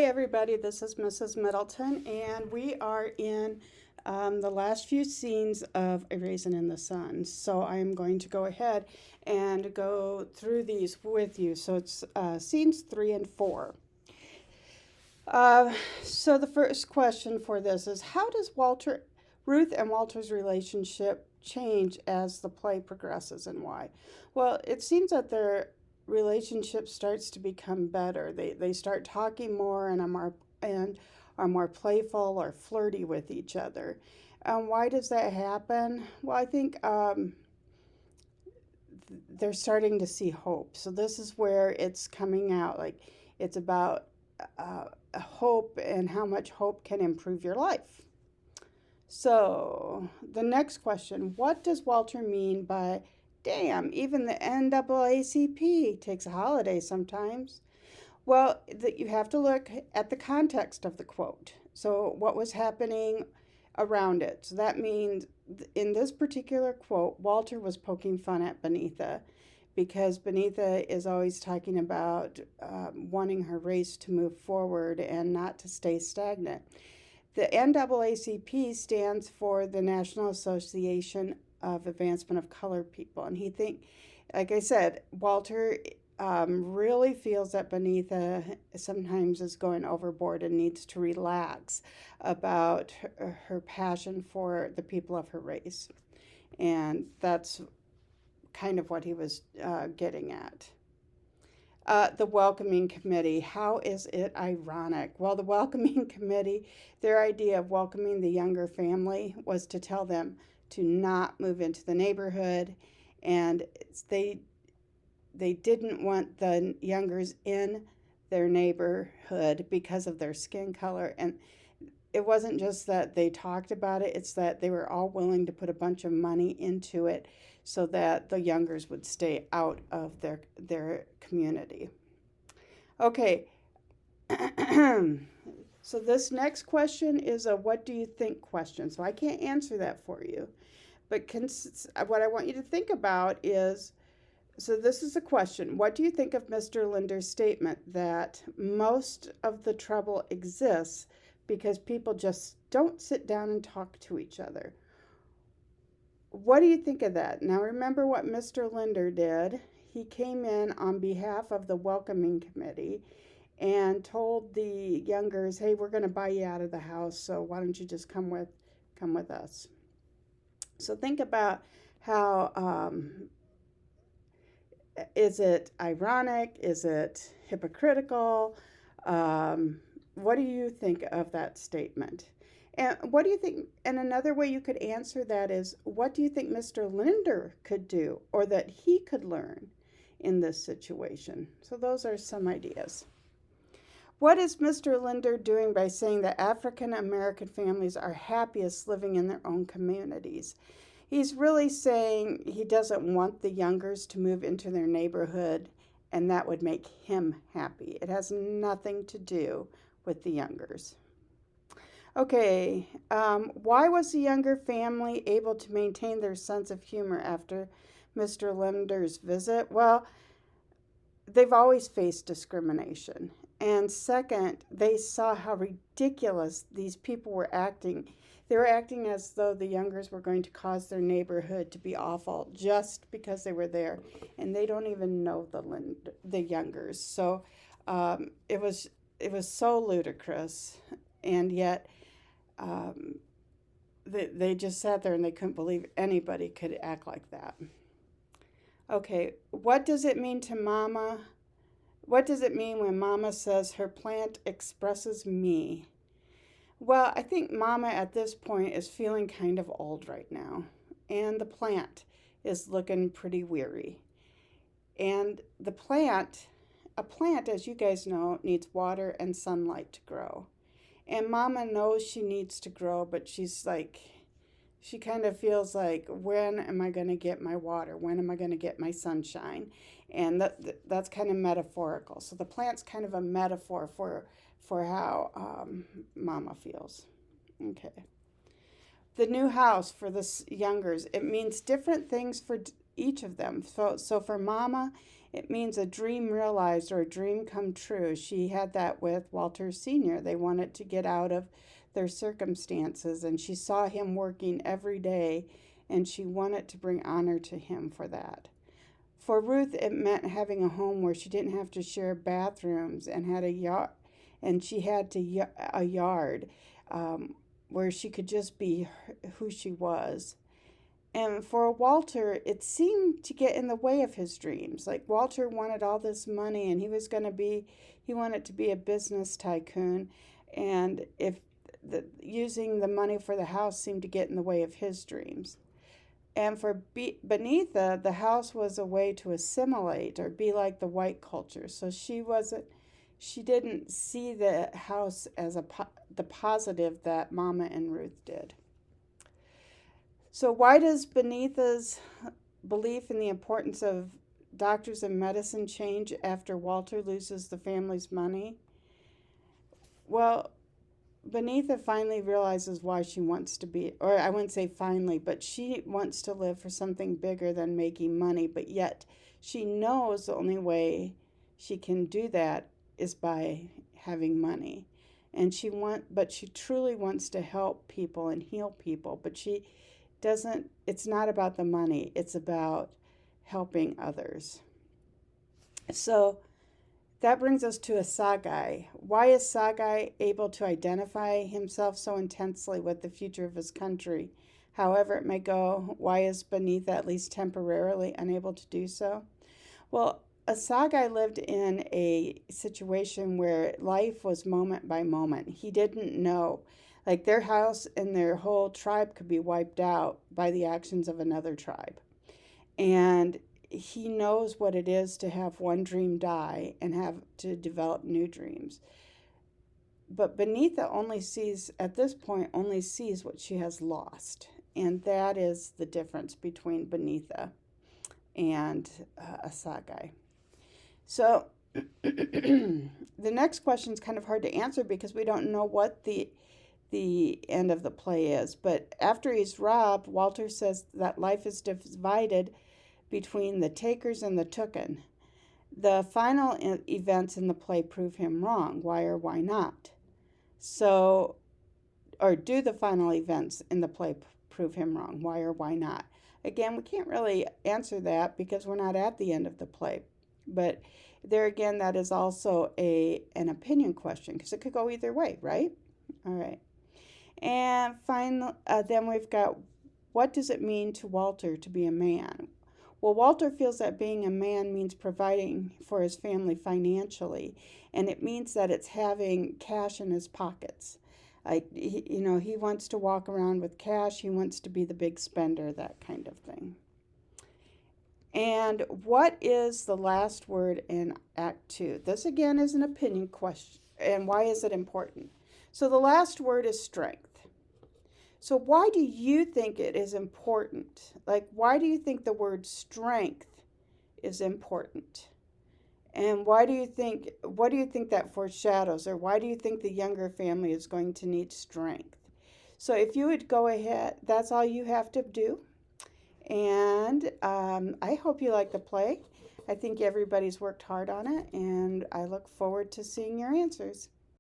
Hi, everybody. This is Mrs. Middleton, and we are in the last few scenes of A Raisin in the Sun. So I'm going to go ahead and go through these with you. So it's scenes 3 and 4. So the first question for this is, how does Ruth and Walter's relationship change as the play progresses, and why? Well, it seems that their relationship starts to become better. They start talking more and are more playful or flirty with each other. And why does that happen? Well, I think they're starting to see hope. So this is where it's coming out. Like, it's about hope and how much hope can improve your life. So the next question, what does Walter mean by, damn, even the NAACP takes a holiday sometimes? Well, you have to look at the context of the quote. So what was happening around it. So that means in this particular quote, Walter was poking fun at Benita because Benita is always talking about wanting her race to move forward and not to stay stagnant. The NAACP stands for the National Association of Advancement of Colored People. And like I said, Walter really feels that Benita sometimes is going overboard and needs to relax about her passion for the people of her race. And that's kind of what he was getting at. The welcoming committee. How is it ironic? Well, the welcoming committee, their idea of welcoming the younger family was to tell them to not move into the neighborhood, and they didn't want the youngers in their neighborhood because of their skin color. And it wasn't just that they talked about it, it's that they were all willing to put a bunch of money into it so that the youngers would stay out of their community. Okay, so this next question is a what do you think question. So I can't answer that for you. But what I want you to think about is, so this is a question. What do you think of Mr. Linder's statement that most of the trouble exists because people just don't sit down and talk to each other? What do you think of that? Now remember what Mr. Linder did. He came in on behalf of the welcoming committee and told the youngers, hey, we're going to buy you out of the house, so why don't you just come with us? So think about how is it ironic? Is it hypocritical? What do you think of that statement? And what do you think? And another way you could answer that is, what do you think Mr. Linder could do or that he could learn in this situation? So those are some ideas. What is Mr. Linder doing by saying that African American families are happiest living in their own communities? He's really saying he doesn't want the youngers to move into their neighborhood, and that would make him happy. It has nothing to do with the youngers. Okay, why was the younger family able to maintain their sense of humor after Mr. Linder's visit? Well, they've always faced discrimination. And second, they saw how ridiculous these people were acting. They were acting as though the youngers were going to cause their neighborhood to be awful just because they were there, and they don't even know the youngers. So it was so ludicrous, and yet they just sat there and they couldn't believe anybody could act like that. Okay, what does it mean to Mama? What does it mean when Mama says her plant expresses me? Well, I think Mama at this point is feeling kind of old right now, and the plant is looking pretty weary. And a plant, as you guys know, needs water and sunlight to grow. And Mama knows she needs to grow, but she kind of feels like, when am I going to get my water? When am I going to get my sunshine? And that's kind of metaphorical. So the plant's kind of a metaphor for how Mama feels. Okay. The new house for the youngers, it means different things for each of them. So for Mama, It means a dream realized or a dream come true. She had that with Walter Sr. They wanted to get out of their circumstances, and she saw him working every day, and she wanted to bring honor to him for that. For Ruth, it meant having a home where she didn't have to share bathrooms and had a yard, and she had a yard where she could just be who she was. And for Walter, it seemed to get in the way of his dreams. Like Walter wanted all this money and he wanted to be a business tycoon. And if using the money for the house seemed to get in the way of his dreams. And for Benita, the house was a way to assimilate or be like the white culture. So she didn't see the house as the positive that Mama and Ruth did. So why does Benita's belief in the importance of doctors and medicine change after Walter loses the family's money? Well, Benita finally realizes why she wants to be, or I wouldn't say finally, but she wants to live for something bigger than making money, but yet she knows the only way she can do that is by having money. And she truly wants to help people and heal people, but it's not about the money, it's about helping others. So that brings us to Asagai. Why is Sagai able to identify himself so intensely with the future of his country? However it may go, why is Benita at least temporarily unable to do so? Well, Asagai lived in a situation where life was moment by moment. He didn't know. Like their house and their whole tribe could be wiped out by the actions of another tribe. And he knows what it is to have one dream die and have to develop new dreams. But Benita at this point, only sees what she has lost. And that is the difference between Benita and Asagai. So the next question is kind of hard to answer because we don't know what the end of the play is. But after he's robbed, Walter says that life is divided between the takers and the tooken. The final events in the play prove him wrong. Why or why not? Or do the final events in the play prove him wrong? Why or why not? Again, we can't really answer that because we're not at the end of the play. But there again, that is also an opinion question because it could go either way, right? All right. And finally, then we've got, what does it mean to Walter to be a man? Well, Walter feels that being a man means providing for his family financially, and it means that it's having cash in his pockets. He wants to walk around with cash. He wants to be the big spender, that kind of thing. And what is the last word in Act 2? This again is an opinion question. And why is it important? So the last word is strength. So why do you think it is important? Like, why do you think the word strength is important? And what do you think that foreshadows? Or why do you think the younger family is going to need strength? So if you would go ahead, that's all you have to do. And I hope you like the play. I think everybody's worked hard on it, and I look forward to seeing your answers.